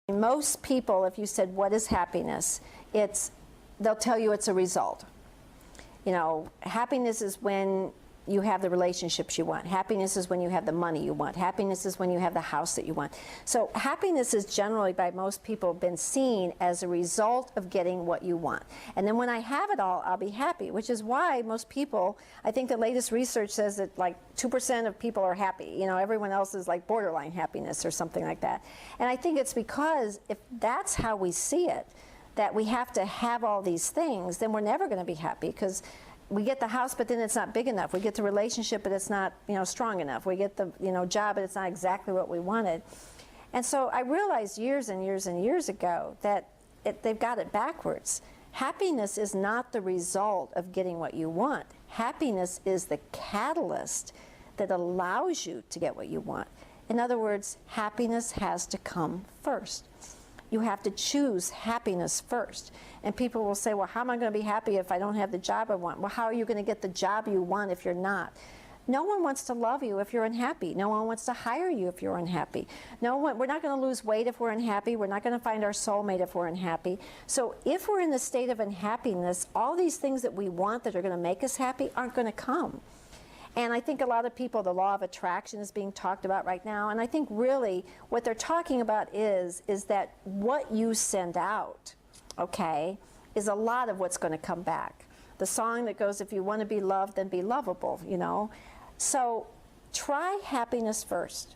Most people, if you said, what is happiness? They'll tell you it's a result. You know, happiness is when you have the relationships you want. Happiness is when you have the money you want. Happiness is when you have the house that you want. So happiness is generally, by most people, been seen as a result of getting what you want. And then when I have it all, I'll be happy, which is why most people, I think the latest research says that like 2% of people are happy. You know, everyone else is like borderline happiness or something like that. And I think it's because if that's how we see it, that we have to have all these things, then we're never going to be happy, because we get the house, but then it's not big enough. We get the relationship, but it's not, you know, strong enough. We get the, you know, job, but it's not exactly what we wanted. And so I realized years and years and years ago that they've got it backwards. Happiness is not the result of getting what you want. Happiness is the catalyst that allows you to get what you want. In other words, happiness has to come first. You have to choose happiness first. And people will say, well, how am I going to be happy if I don't have the job I want? Well, how are you going to get the job you want if you're not? No one wants to love you if you're unhappy. No one wants to hire you if you're unhappy. We're not going to lose weight if we're unhappy. We're not going to find our soulmate if we're unhappy. So if we're in the state of unhappiness, all these things that we want that are going to make us happy aren't going to come. And I think a lot of people, the law of attraction is being talked about right now. And I think really what they're talking about is that what you send out, okay, is a lot of what's going to come back. The song that goes, if you want to be loved, then be lovable, you know. So try happiness first.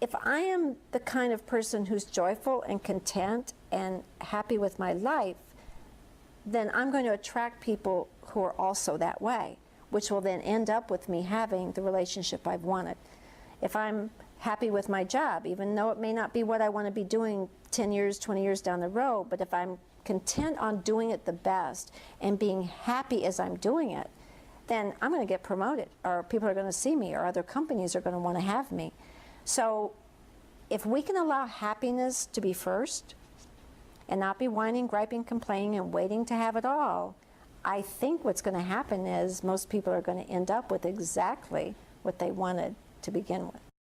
If I am the kind of person who's joyful and content and happy with my life, then I'm going to attract people who are also that way, which will then end up with me having the relationship I've wanted. If I'm happy with my job, even though it may not be what I want to be doing 10 years, 20 years down the road, but if I'm content on doing it the best and being happy as I'm doing it, then I'm going to get promoted, or people are going to see me, or other companies are going to want to have me. So if we can allow happiness to be first and not be whining, griping, complaining, and waiting to have it all, I think what's going to happen is most people are going to end up with exactly what they wanted to begin with.